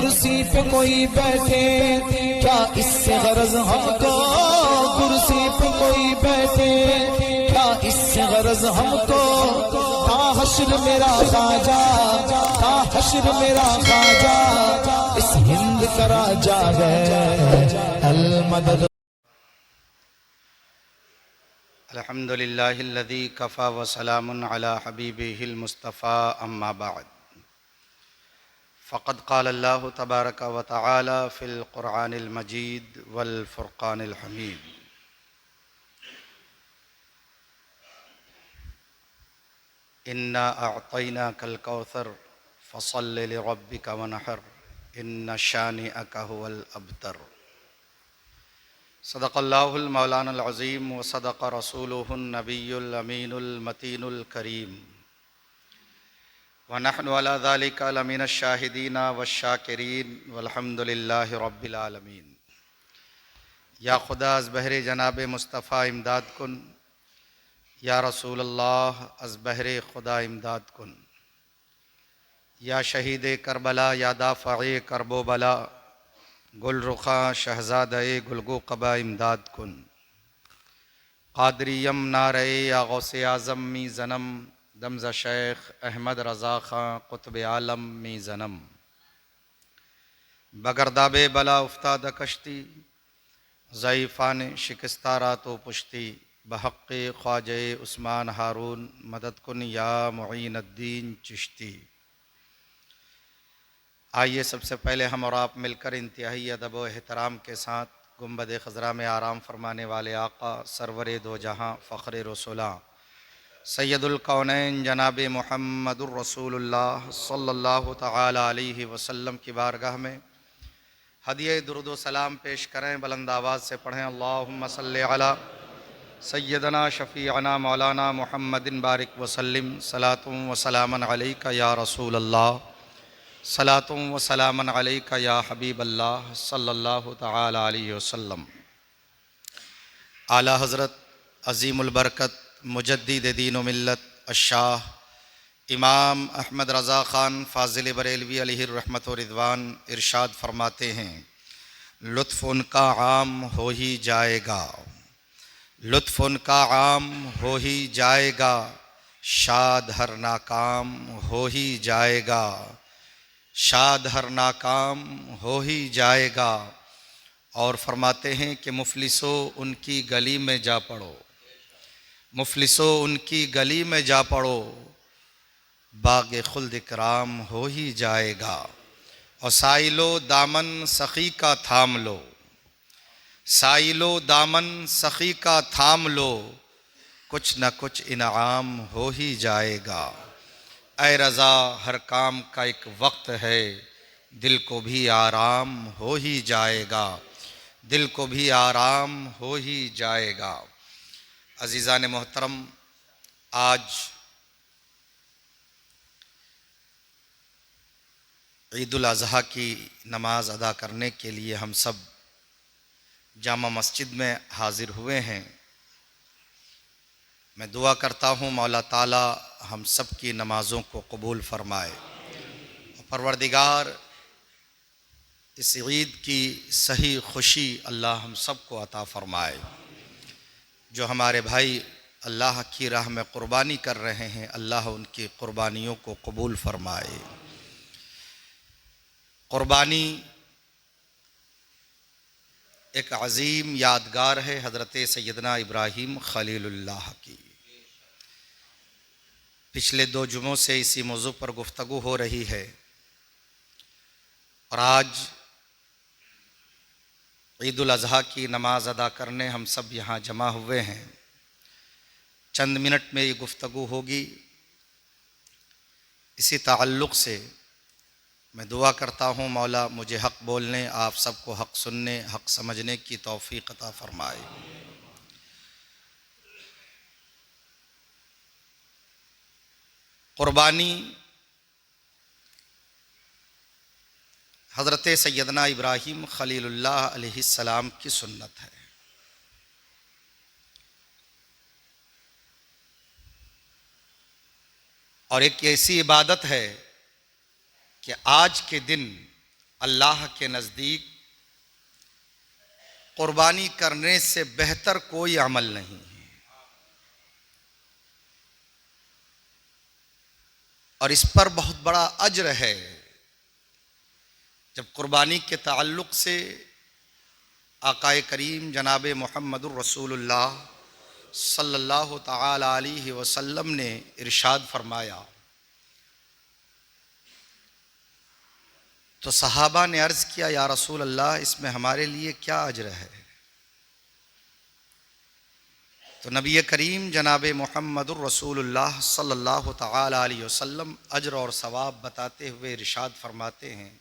कुर्सी पे कोई बैठे, क्या इससे गरज हमको, कुर्सी पे कोई बैठे, क्या इससे गरज हमको, ता हश्र मेरा ख्वाजा, ता हश्र मेरा ख्वाजा, इस हिंद का राजा है अल मदद। अल्हम्दुलिल्लाहिल्लज़ी कफ़ा व सलामुन अला हबीबिहिल मुस्तफ़ा अम्मा बाद। फ़क़द क़ालल्लाहु तबारक व तआला फ़िल क़ुरआनिल मजीद वल फ़ुरक़ानिल हमीद। इन्ना अअतैनाकल कौसर फ़सल्लि लिरब्बिका वनहर इन्न शानिअका हुवल अबतर। सदक़ल्लाहुल मौलानाल अज़ीम व सदक़ रसूलुहुन नबियुल अमीनुल मतीनुल करीम व नहनु अला ज़ालिका लमिनश शाहिदीना वश्शाकिरीन वल्हम्दुलिल्लाहि रब्बिल आलमीन। या खुदा अज़ बहरे जनाब मुस्तफ़ा इमदाद कुन, या रसूलल्लाह अज़ बहरे खुदा इमदाद कुन, या शहीद करबला या दाफ़ए करबो बला, गुल रुखा शहज़ादे गुलगो कबा इमदाद कुन। क़ादरी यम नारे या गौसे आज़म मी ज़नम, दमज़ शेख अहमद रज़ा ख़ां क़ुतब आलम मी ज़नम। बगरदाबे बला उफ्ताद कश्ती, ज़ईफ़ान शिकस्तारा तो पुश्ती, बहक़्क़े ख्वाजे उस्मान हारून मदद कुन या मुईनुद्दीन चिश्ती। आइए सबसे पहले हम और आप मिलकर इंतहाई अदब व एहतराम के साथ गुंबद ख़ज़रा में आराम फरमाने वाले आका सरवरे दो जहाँ फ़ख्र रसूला सैयदुल कौनैन जनाब मुहम्मदुर रसूलुल्लाह सल्लल्लाहु तआला अलैहि वसल्लम की बारगाह में हदिया दुरूद व सलाम पेश करें। बुलंद आवाज़ से पढ़ें अल्लाहुम्मा सल्लि अला सय्यदना शफ़ीअना मौलाना मुहम्मदिन बारिक वसल्लिम सलातुम व सलामन अलैका या रसूल अल्लाह, सलातुम व सलामन अलैका या हबीब अल्लाह सल्लल्लाहु तआला अलैहि वसल्लम। आला हज़रत अज़ीमुल बरकत मुजद्दिद दीन व मिल्लत अश-शाह इमाम अहमद रज़ा ख़ान फ़ाज़िल बरेलवी अलैहि रहमत व रिज़वान इरशाद फरमाते हैं, लुत्फ़ उनका आम हो ही जाएगा, लुत्फ़ उनका आम हो ही जाएगा, शाद हर नाकाम हो ही जाएगा, शाद हर नाकाम हो ही जाएगा। और फरमाते हैं कि मुफलिसो उनकी गली में जा पड़ो, मुफलिसो उनकी गली में जा पड़ो, बाग़ खुल्द इकराम हो ही जाएगा। और साइलो दामन सखी का थाम लो, साइलो दामन सखी का थाम लो, कुछ न कुछ इनाम हो ही जाएगा। ऐ रज़ा हर काम का एक वक्त है, दिल को भी आराम हो ही जाएगा, दिल को भी आराम हो ही जाएगा। अज़ीज़ान मोहतरम, आज ईदुल अज़हा की नमाज अदा करने के लिए हम सब जामा मस्जिद में हाज़िर हुए हैं। मैं दुआ करता हूँ मौला ताला हम सब की नमाज़ों को कबूल फ़रमाए। परवरदिगार इस ईद की सही खुशी अल्लाह हम सब को अता फ़रमाए। जो हमारे भाई अल्लाह की राह में क़ुरबानी कर रहे हैं, अल्लाह उनकी क़ुरबानियों को कबूल फ़रमाए। क़ुरबानी एक अज़ीम यादगार है हज़रत सैयदना इब्राहीम खलीलुल्लाह की। पिछले 2 जुमों से इसी मौजू पर गुफ्तगू हो रही है और आज ईदुल अज़हा की नमाज अदा करने हम सब यहाँ जमा हुए हैं। चंद मिनट में ये गुफ्तगू होगी। इसी ताल्लुक़ से मैं दुआ करता हूँ मौला मुझे हक़ बोलने, आप सबको हक़ सुनने, हक़ समझने की तौफ़ीक़ अता फ़रमाए। क़ुरबानी हज़रत सैयदना इब्राहीम खलीलुल्लाह अलैहिस्सलाम की सुन्नत है। और एक ऐसी इबादत है कि आज के दिन अल्लाह के नज़दीक कुर्बानी करने से बेहतर कोई अमल नहीं है। और इस पर बहुत बड़ा अज्र है। जब कुर्बानी के ताल्लुक़ से आकाए करीम जनाब मुहम्मदुर रसूलुल्लाह सल्लल्लाहु तआला अलैहि वसल्लम ने इरशाद फरमाया तो सहाबा ने अर्ज़ किया, या रसूल अल्लाह, इसमें हमारे लिए क्या अज्र है? तो नबी करीम जनाब मुहम्मदुर रसूलुल्लाह सल्लल्लाहु तआला अलैहि वसल्लम अज्र और सवाब बताते हुए इरशाद फरमाते हैं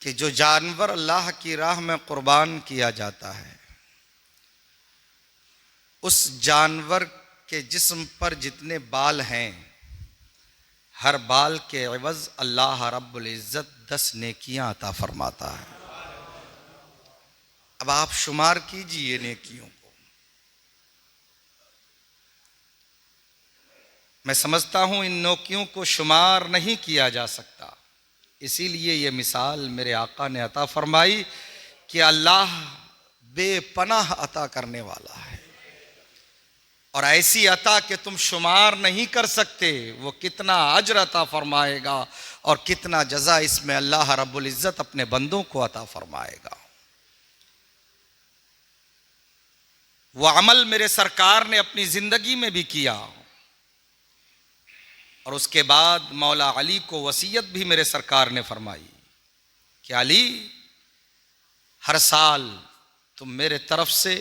कि जो जानवर अल्लाह की राह में कुर्बान किया जाता है, उस जानवर के जिस्म पर जितने बाल हैं, हर बाल के एवज़ अल्लाह रब्बुल इज़्ज़त 10 नेकियां अता फरमाता है। अब आप शुमार कीजिए नेकियों को। मैं समझता हूं इन नेकियों को शुमार नहीं किया जा सकता, इसीलिए ये मिसाल मेरे आका ने अता फरमाई कि अल्लाह बेपनाह अता करने वाला है, और ऐसी अता कि तुम शुमार नहीं कर सकते। वो कितना अज्र अता फरमाएगा और कितना जज़ा इसमें अल्लाह रब्बुल इज़्ज़त अपने बंदों को अता फरमाएगा। वो अमल मेरे सरकार ने अपनी ज़िंदगी में भी किया, और उसके बाद मौला अली को वसीयत भी मेरे सरकार ने फरमाई कि अली, हर साल तुम मेरे तरफ से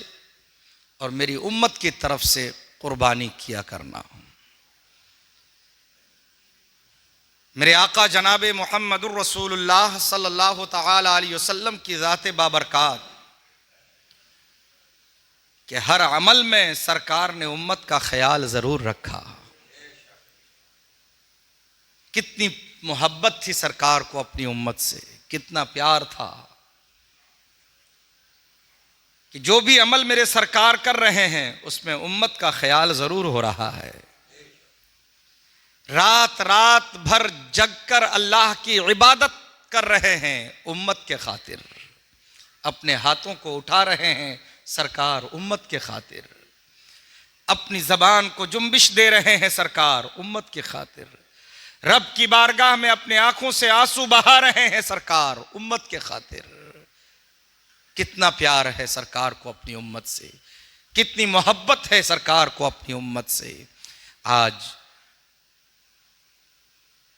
और मेरी उम्मत की तरफ से कुर्बानी किया करना। मेरे आका जनाब मुहम्मदुर रसूलुल्लाह सल्लल्लाहु तआला अलैहि वसल्लम की ज़ात बाबरकात कि हर अमल में सरकार ने उम्मत का ख्याल ज़रूर रखा। कितनी मोहब्बत थी सरकार को अपनी उम्मत से, कितना प्यार था कि जो भी अमल मेरे सरकार कर रहे हैं उसमें उम्मत का ख्याल ज़रूर हो रहा है। रात रात भर जगकर अल्लाह की इबादत कर रहे हैं उम्मत के खातिर, अपने हाथों को उठा रहे हैं सरकार उम्मत के खातिर, अपनी ज़बान को जुम्बिश दे रहे हैं सरकार उम्मत के खातिर, रब की बारगाह में अपने आंखों से आंसू बहा रहे हैं सरकार उम्मत के खातिर। कितना प्यार है सरकार को अपनी उम्मत से, कितनी मोहब्बत है सरकार को अपनी उम्मत से। आज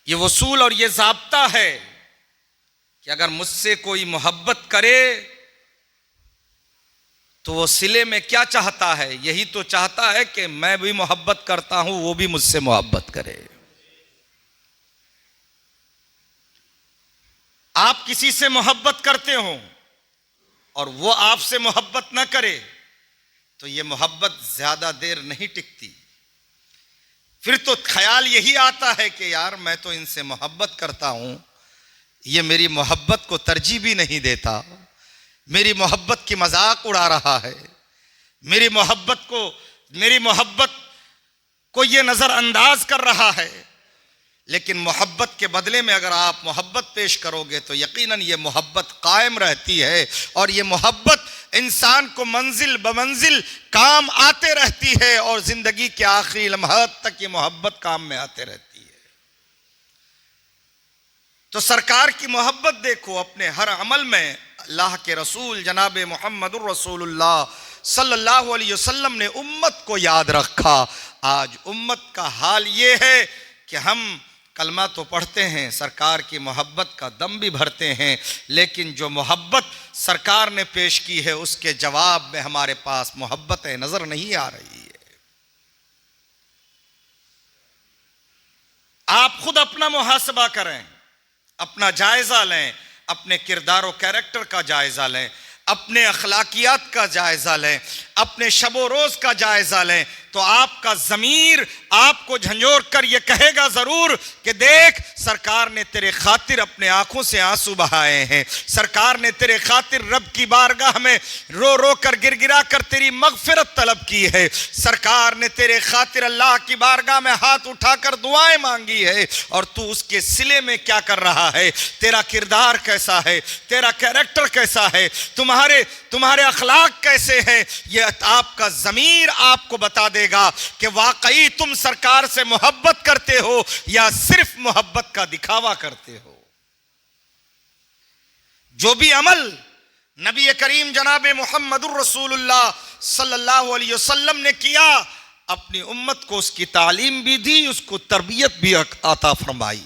ये वसूल और ये ज़ाब्ता है कि अगर मुझसे कोई मोहब्बत करे तो वो सिले में क्या चाहता है? यही तो चाहता है कि मैं भी मोहब्बत करता हूं, वो भी मुझसे मोहब्बत करे। आप किसी से मोहब्बत करते हो और वो आपसे मोहब्बत ना करे तो ये मोहब्बत ज्यादा देर नहीं टिकती। फिर तो ख्याल यही आता है कि यार मैं तो इनसे मोहब्बत करता हूं, ये मेरी मोहब्बत को तरजीह भी नहीं देता, मेरी मोहब्बत की मजाक उड़ा रहा है, मेरी मोहब्बत को ये नजरअंदाज कर रहा है। लेकिन मोहब्बत के बदले में अगर आप मोहब्बत पेश करोगे तो यकीनन ये मोहब्बत कायम रहती है, और ये मोहब्बत इंसान को मंजिल ब मंजिल काम आते रहती है, और जिंदगी के आखिरी लम्हात तक ये मोहब्बत काम में आते रहती है। तो सरकार की मोहब्बत देखो अपने हर अमल में। अल्लाह के रसूल जनाब मुहम्मदुर रसूलुल्लाह सल्लल्लाहु अलैहि वसल्लम ने उम्मत को याद रखा। आज उम्मत का हाल ये है कि हम कलमा तो पढ़ते हैं, सरकार की मोहब्बत का दम भी भरते हैं, लेकिन जो मोहब्बत सरकार ने पेश की है उसके जवाब में हमारे पास मोहब्बतें नजर नहीं आ रही है। आप खुद अपना मुहासबा करें, अपना जायजा लें, अपने किरदार और कैरेक्टर का जायजा लें, अपने अखलाकियात का जायजा लें। अपने शबो रोज का जायजा लें तो आपका ज़मीर आपको झंझोर कर यह कहेगा जरूर कि देख, सरकार ने तेरे खातिर अपने आंखों से आंसू बहाए हैं, सरकार ने तेरे खातिर रब की बारगाह में रो रो कर गिरगिरा कर तेरी मगफिरत तलब की है, सरकार ने तेरे खातिर अल्लाह की बारगाह में हाथ उठाकर दुआएं मांगी है, और तू उसके सिले में क्या कर रहा है, तेरा किरदार कैसा है, तेरा कैरेक्टर कैसा है, तुम्हारे अखलाक कैसे हैं, यह आपका ज़मीर आपको बता देगा कि वाकई तुम सरकार से मोहब्बत करते हो या सिर्फ मोहब्बत का दिखावा करते हो। जो भी अमल नबी करीम जनाब मुहम्मदुर रसूलुल्लाह सल्लल्लाहु अलैहि वसल्लम ने किया, अपनी उम्मत को उसकी तालीम भी दी, उसको तरबियत भी अता फरमाई।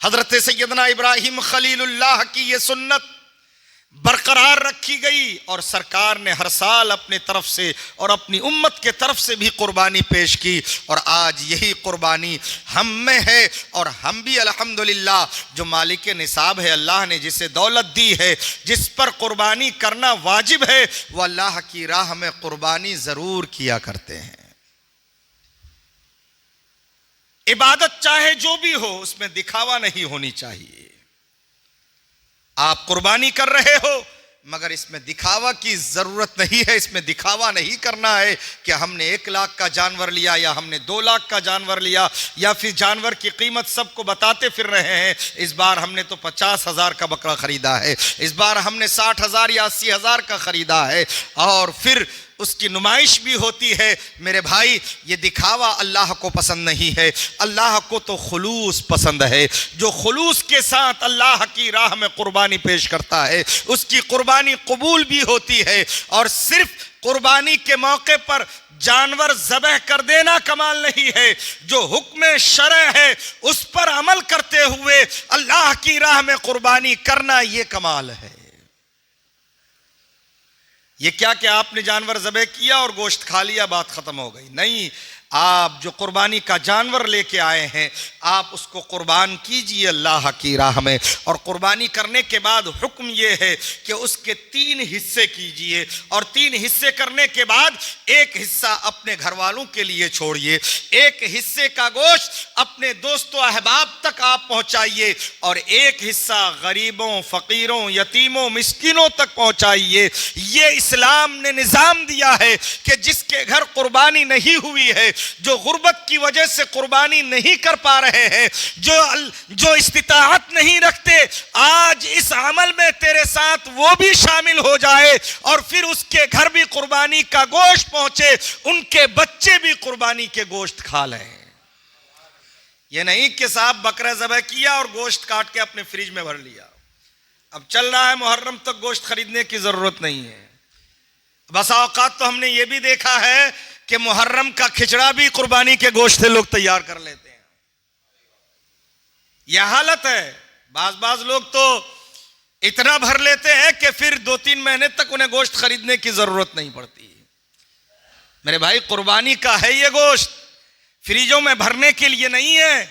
हजरत सैयदना इब्राहिम खलीलुल्लाह की यह सुन्नत बरकरार रखी गई और सरकार ने हर साल अपने तरफ से और अपनी उम्मत के तरफ से भी कुर्बानी पेश की, और आज यही कुर्बानी हम में है, और हम भी अल्हम्दुलिल्लाह जो मालिक निसाब है, अल्लाह ने जिसे दौलत दी है, जिस पर कुर्बानी करना वाजिब है, वह अल्लाह की राह में कुर्बानी जरूर किया करते हैं। इबादत चाहे जो भी हो, उसमें दिखावा नहीं होनी चाहिए। आप कुर्बानी कर रहे हो मगर इसमें दिखावा की जरूरत नहीं है, इसमें दिखावा नहीं करना है कि हमने 1 लाख का जानवर लिया या हमने 2 लाख का जानवर लिया, या फिर जानवर की कीमत सबको बताते फिर रहे हैं, इस बार हमने तो 50,000 का बकरा खरीदा है, इस बार हमने 60,000 या 80,000 का खरीदा है, और फिर उसकी नुमाइश भी होती है। मेरे भाई, ये दिखावा अल्लाह को पसंद नहीं है, अल्लाह को तो खुलूस पसंद है। जो खुलूस के साथ अल्लाह की राह में कुर्बानी पेश करता है, उसकी कुर्बानी कबूल भी होती है। और सिर्फ कुर्बानी के मौके पर जानवर ज़बह कर देना कमाल नहीं है, जो हुक्म शरअ है उस पर अमल करते हुए अल्लाह की राह में कुर्बानी करना, ये कमाल है। ये क्या कि आपने जानवर ज़बह किया और गोश्त खा लिया, बात खत्म हो गई। नहीं, आप जो कुर्बानी का जानवर लेके आए हैं, आप उसको कुर्बान कीजिए अल्लाह की राह में, और कुर्बानी करने के बाद हुक्म ये है कि उसके 3 हिस्से कीजिए, और 3 हिस्से करने के बाद एक हिस्सा अपने घर वालों के लिए छोड़िए, एक हिस्से का गोश्त अपने दोस्तों अहबाब तक आप पहुंचाइए, और एक हिस्सा गरीबों, फकीरों, यतीमों, मिस्किनों तक पहुंचाइए। ये इस्लाम ने निज़ाम दिया है कि जिसके घर कुर्बानी नहीं हुई है, जो गुर्बत की वजह से कुर्बानी नहीं कर पा रहे हैं, जो इस्तिताअत नहीं रखते, आज इस अमल में तेरे साथ वो भी शामिल हो जाए, और फिर उसके घर भी कुर्बानी का गोश्त पहुंचे, उनके बच्चे भी कुर्बानी के गोश्त खा लें। ये नहीं कि साहब बकरा ज़बह किया और गोश्त काट के अपने फ्रिज में भर लिया, अब चल रहा है मुहर्रम तक गोश्त खरीदने की जरूरत नहीं है। बस औकात तो हमने ये भी देखा है कि मुहर्रम का खिचड़ा भी कुर्बानी के गोश्त से लोग तैयार कर लेते हैं। यह हालत है। बाज लोग तो इतना भर लेते हैं कि फिर 2-3 महीने तक उन्हें गोश्त खरीदने की जरूरत नहीं पड़ती। मेरे भाई, कुर्बानी का है ये गोश्त, फ्रिजों में भरने के लिए नहीं है,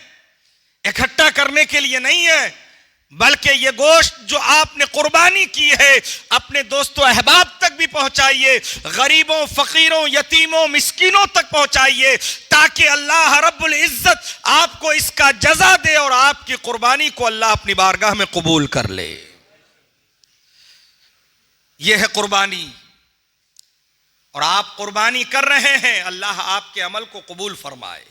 इकट्ठा करने के लिए नहीं है, बल्कि ये गोश्त जो आपने कुर्बानी की है अपने दोस्तों अहबाब तक भी पहुंचाइए, गरीबों, फकीरों, यतीमों, मिस्किनों तक पहुंचाइए, ताकि अल्लाह रब्बुल इज्जत आपको इसका जजा दे और आपकी कुर्बानी को अल्लाह अपनी बारगाह में कबूल कर ले। यह है कुर्बानी, और आप कुर्बानी कर रहे हैं, अल्लाह आपके अमल को कबूल फरमाए,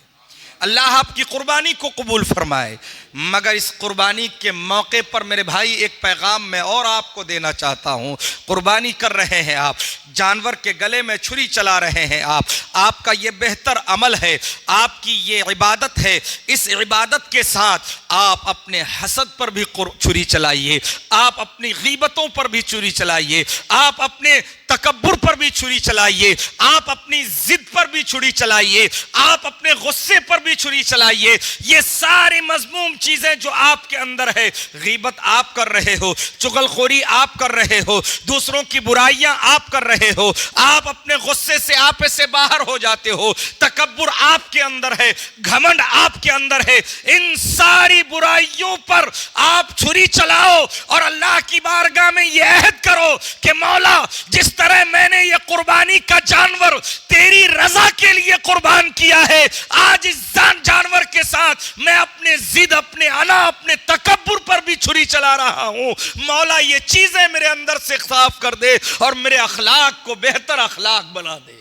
अल्लाह आपकी कुर्बानी को कबूल फरमाए। मगर इस कुर्बानी के मौके पर मेरे भाई एक पैगाम मैं और आपको देना चाहता हूं। कुर्बानी कर रहे हैं आप, जानवर के गले में छुरी चला रहे हैं आप, आपका ये बेहतर अमल है, आपकी ये इबादत है। इस इबादत के साथ आप अपने हसद पर भी छुरी चलाइए, आप अपनी गीबतों पर भी छुरी चलाइए, आप अपने तकब्बुर पर भी छुरी चलाइए, आप अपनी जिद पर भी छुरी चलाइए, आप अपने गुस्से पर भी छुरी चलाइए। ये सारी मजमूम चीजें जो आपके अंदर है, गीबत आप कर रहे हो, चुगलखोरी आप कर रहे हो, दूसरों की बुराइयां आप कर रहे हो, आप अपने गुस्से से आपे से बाहर हो जाते हो, तकब्बुर आपके अंदर है, घमंड आपके अंदर है, इन सारी बुराइयों पर आप छुरी चलाओ और अल्लाह की बारगाह में यह अहद करो कि मौला जिस तरह मैंने ये कुर्बानी का जानवर तेरी रजा के लिए कुर्बान किया है, आज इस जानवर के साथ मैं अपने जिद, अपने अना, अपने तकब्बुर पर भी छुरी चला रहा हूं। मौला ये चीजें मेरे अंदर से साफ कर दे और मेरे अखलाक को बेहतर अखलाक बना दे।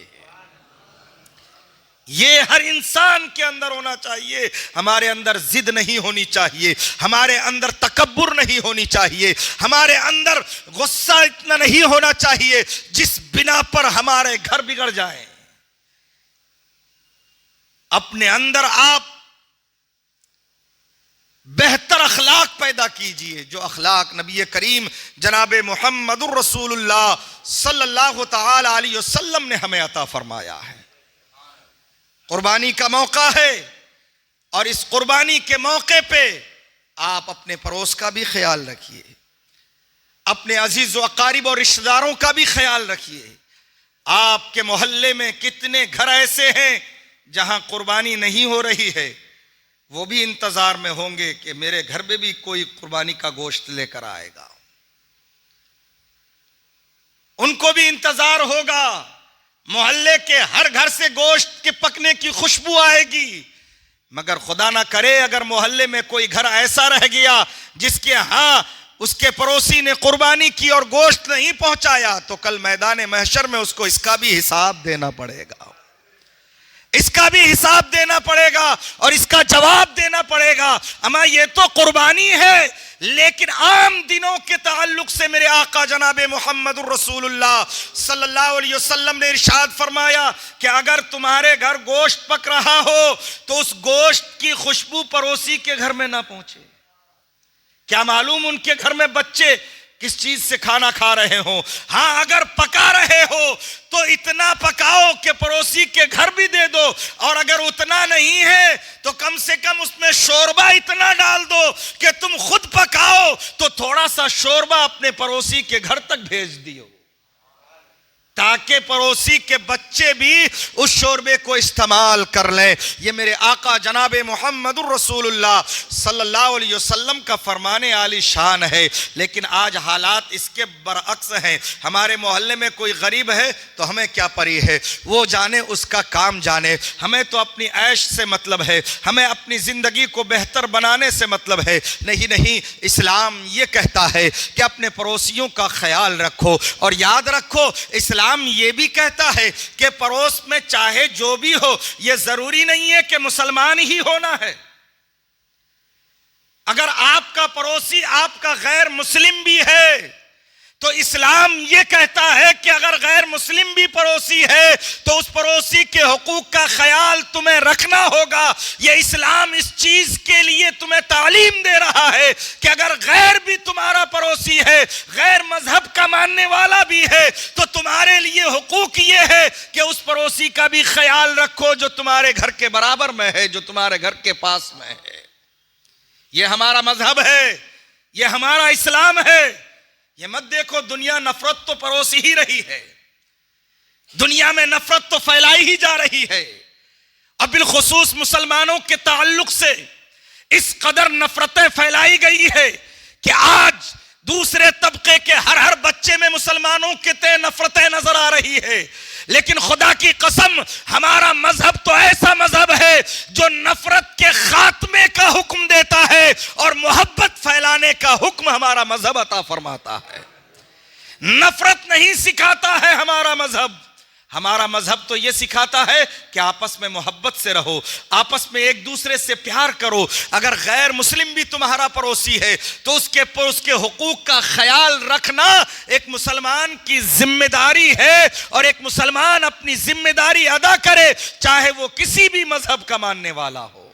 ये हर इंसान के अंदर होना चाहिए। हमारे अंदर जिद नहीं होनी चाहिए, हमारे अंदर तकब्बुर नहीं होनी चाहिए, हमारे अंदर गुस्सा इतना नहीं होना चाहिए जिस बिना पर हमारे घर बिगड़ जाए। अपने अंदर आप बेहतर अखलाक पैदा कीजिए, जो अखलाक नबी करीम जनाबे मुहम्मदुर रसूलुल्लाह सल्लल्लाहु तआला अलैहि वसल्लम ने हमें अता फरमाया है। कुर्बानी का मौका है और इस कुर्बानी के मौके पे आप अपने पड़ोस का भी ख्याल रखिए, अपने अजीज व अकारिब और रिश्तेदारों का भी ख्याल रखिए। आपके मोहल्ले में कितने घर ऐसे हैं जहां कुर्बानी नहीं हो रही है, वो भी इंतजार में होंगे कि मेरे घर में भी कोई कुर्बानी का गोश्त लेकर आएगा। उनको भी इंतजार होगा, मोहल्ले के हर घर से गोश्त के पकने की खुशबू आएगी। मगर खुदा ना करे अगर मोहल्ले में कोई घर ऐसा रह गया जिसके यहां उसके पड़ोसी ने कुर्बानी की और गोश्त नहीं पहुंचाया, तो कल मैदान महशर में उसको इसका भी हिसाब देना पड़ेगा, इसका भी हिसाब देना पड़ेगा और इसका जवाब देना पड़ेगा। अमा ये तो कुर्बानी है, लेकिन आम दिनों के ताल्लुक से मेरे आका जनाबे मुहम्मदुर रसूलुल्लाह सल्लल्लाहु अलैहि वसल्लम ने इरशाद फरमाया कि अगर तुम्हारे घर गोश्त पक रहा हो तो उस गोश्त की खुशबू पड़ोसी के घर में ना पहुंचे। क्या मालूम उनके घर में बच्चे किस चीज से खाना खा रहे हो। हाँ, अगर पका रहे हो तो इतना पकाओ कि पड़ोसी के घर भी दे दो, और अगर उतना नहीं है तो कम से कम उसमें शोरबा इतना डाल दो कि तुम खुद पकाओ तो थोड़ा सा शोरबा अपने पड़ोसी के घर तक भेज दियो, ताकि पड़ोसी के बच्चे भी उस शोरबे को इस्तेमाल कर लें। ये मेरे आका जनाबे मुहम्मदुर रसूलुल्लाह सल्लल्लाहु अलैहि वसल्लम का फरमाने आली शान है। लेकिन आज हालात इसके बरअक्स हैं। हमारे मोहल्ले में कोई गरीब है तो हमें क्या परी है, वो जाने, उसका काम जाने। हमें तो अपनी ऐश से मतलब है, हमें अपनी जिंदगी को बेहतर बनाने से मतलब है। नहीं नहीं, इस्लाम ये कहता है कि अपने पड़ोसियों का ख्याल रखो, और याद रखो इस्लाम ये भी कहता है कि पड़ोस में चाहे जो भी हो, यह जरूरी नहीं है कि मुसलमान ही होना है। अगर आपका पड़ोसी आपका गैर मुस्लिम भी है तो इस्लाम यह कहता है कि अगर गैर मुस्लिम भी पड़ोसी है तो उस पड़ोसी के हुकूक का ख्याल तुम्हें रखना होगा। यह इस्लाम इस चीज के लिए तुम्हें तालीम दे रहा है कि अगर गैर भी तुम्हारा पड़ोसी है, गैर मजहब का मानने वाला भी है, तो तुम्हारे लिए हुकूक यह है कि उस पड़ोसी का भी ख्याल रखो जो तुम्हारे घर के बराबर में है, जो तुम्हारे घर के पास में है। यह हमारा मजहब है, यह हमारा इस्लाम है। ये मत देखो दुनिया नफरत तो परोसी ही रही है, दुनिया में नफरत तो फैलाई ही जा रही है। अब बिलखुसूस मुसलमानों के ताल्लुक से इस कदर नफरतें फैलाई गई है कि आज दूसरे तबके के हर बच्चे में मुसलमानों के ते नफरतें नजर आ रही है। लेकिन खुदा की कसम, हमारा मजहब तो ऐसा मजहब है जो नफरत के खात्मे का हुक्म देता है और मोहब्बत फैलाने का हुक्म हमारा मजहब अता फरमाता है। नफरत नहीं सिखाता है हमारा मजहब। हमारा मजहब तो यह सिखाता है कि आपस में मोहब्बत से रहो, आपस में एक दूसरे से प्यार करो। अगर गैर मुस्लिम भी तुम्हारा पड़ोसी है तो उसके हुकूक का ख्याल रखना एक मुसलमान की जिम्मेदारी है, और एक मुसलमान अपनी जिम्मेदारी अदा करे चाहे वो किसी भी मजहब का मानने वाला हो।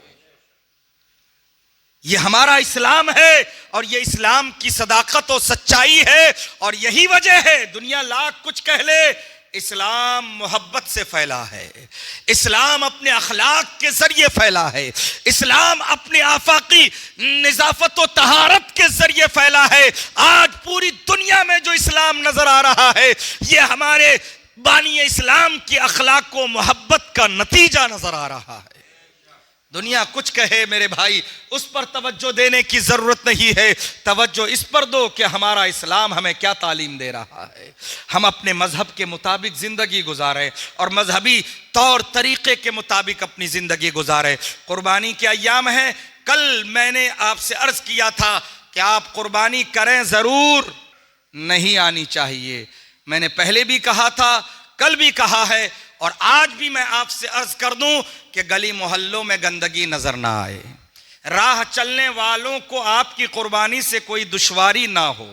ये हमारा इस्लाम है और ये इस्लाम की सदाकत और सच्चाई है। और यही वजह है, दुनिया लाख कुछ कह ले, इस्लाम मोहब्बत से फैला है, इस्लाम अपने अखलाक के जरिए फैला है, इस्लाम अपने आफाकी निजाफत और तहारत के जरिए फैला है। आज पूरी दुनिया में जो इस्लाम नजर आ रहा है ये हमारे बानी इस्लाम की अखलाक को मोहब्बत का नतीजा नजर आ रहा है। दुनिया कुछ कहे मेरे भाई, उस पर तवज्जो देने की जरूरत नहीं है। तवज्जो इस पर दो कि हमारा इस्लाम हमें क्या तालीम दे रहा है। हम अपने मजहब के मुताबिक जिंदगी गुजारें और मजहबी तौर तरीके के मुताबिक अपनी जिंदगी गुजारें। कुर्बानी के अय्याम हैं। कल मैंने आपसे अर्ज किया था कि आप कुर्बानी करें, जरूर नहीं आनी चाहिए। मैंने पहले भी कहा था, कल भी कहा है और आज भी मैं आपसे अर्ज कर दूं कि गली मोहल्लों में गंदगी नजर ना आए। राह चलने वालों को आपकी कुर्बानी से कोई दुश्वारी ना हो।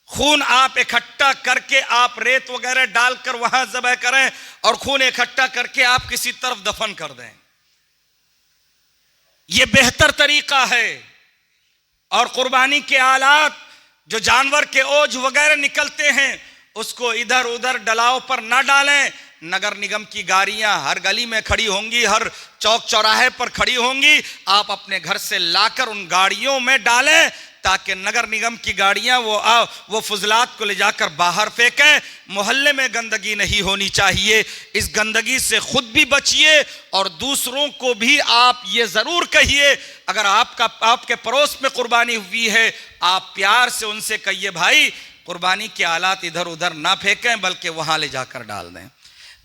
खून आप इकट्ठा करके आप रेत वगैरह डालकर वहां ज़बह करें और खून इकट्ठा करके आप किसी तरफ दफन कर दें, यह बेहतर तरीका है। और कुर्बानी के आलात जो जानवर के ओज वगैरह निकलते हैं उसको इधर उधर डलाव पर ना डालें। नगर निगम की गाड़ियां हर गली में खड़ी होंगी, हर चौक चौराहे पर खड़ी होंगी। आप अपने घर से लाकर उन गाड़ियों में डालें ताकि नगर निगम की गाड़ियां वो फुजलात को ले जाकर बाहर फेंकें। मोहल्ले में गंदगी नहीं होनी चाहिए। इस गंदगी से खुद भी बचिए और दूसरों को भी आप ये जरूर कहिए। अगर आपके पड़ोस में कुर्बानी हुई है, आप प्यार से उनसे कहिए, भाई कुर्बानी के आलात इधर उधर ना फेंकें बल्कि वहां ले जाकर डाल दें।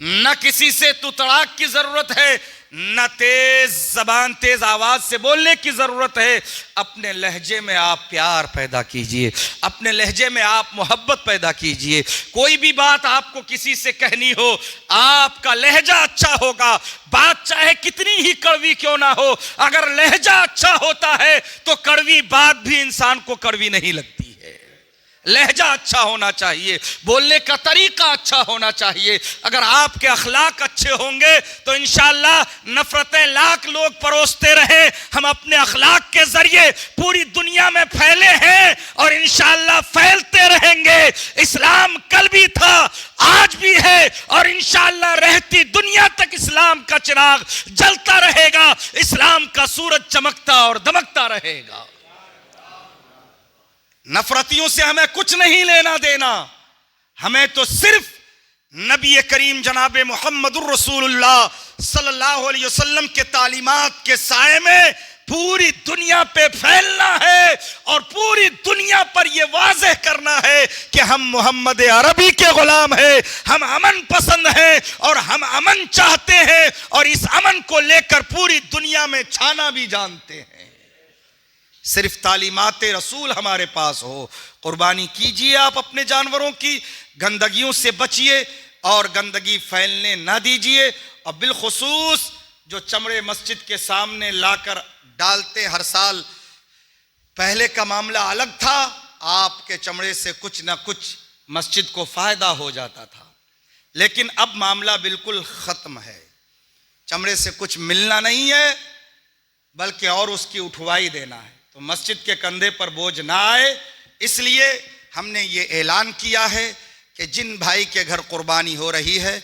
न किसी से तुतड़ाक की जरूरत है, न तेज जबान तेज आवाज से बोलने की जरूरत है। अपने लहजे में आप प्यार पैदा कीजिए, अपने लहजे में आप मोहब्बत पैदा कीजिए। कोई भी बात आपको किसी से कहनी हो, आपका लहजा अच्छा होगा, बात चाहे कितनी ही कड़वी क्यों ना हो, अगर लहजा अच्छा होता है तो कड़वी बात भी इंसान को कड़वी नहीं लगती। लहजा अच्छा होना चाहिए, बोलने का तरीका अच्छा होना चाहिए। अगर आपके अखलाक अच्छे होंगे तो इंशाअल्लाह नफरतें लाख लोग परोसते रहे, हम अपने अखलाक के जरिए पूरी दुनिया में फैले हैं और इंशाअल्लाह फैलते रहेंगे। इस्लाम कल भी था, आज भी है और इंशाअल्लाह रहती दुनिया तक इस्लाम का चिराग जलता रहेगा, इस्लाम का सूरज चमकता और दमकता रहेगा। नफरतियों से हमें कुछ नहीं लेना देना, हमें तो सिर्फ नबी करीम जनाब मुहम्मदुर रसूलुल्लाह सल्लल्लाहु अलैहि वसल्लम के तालीमात के साए में पूरी दुनिया पे फैलना है और पूरी दुनिया पर यह वाज़ेह करना है कि हम मोहम्मद अरबी के गुलाम हैं, हम अमन पसंद हैं और हम अमन चाहते हैं और इस अमन को लेकर पूरी दुनिया में छाना भी जानते हैं। सिर्फ तालीमात रसूल हमारे पास हो। कुर्बानी कीजिए आप अपने जानवरों की, गंदगियों से बचिए और गंदगी फैलने ना दीजिए। और बिलखुसूस जो चमड़े मस्जिद के सामने लाकर डालते हर साल, पहले का मामला अलग था, आपके चमड़े से कुछ ना कुछ मस्जिद को फायदा हो जाता था, लेकिन अब मामला बिल्कुल खत्म है। चमड़े से कुछ मिलना नहीं है बल्कि और उसकी उठवाई देना है, तो मस्जिद के कंधे पर बोझ ना आए। इसलिए हमने ये ऐलान किया है कि जिन भाई के घर कुर्बानी हो रही है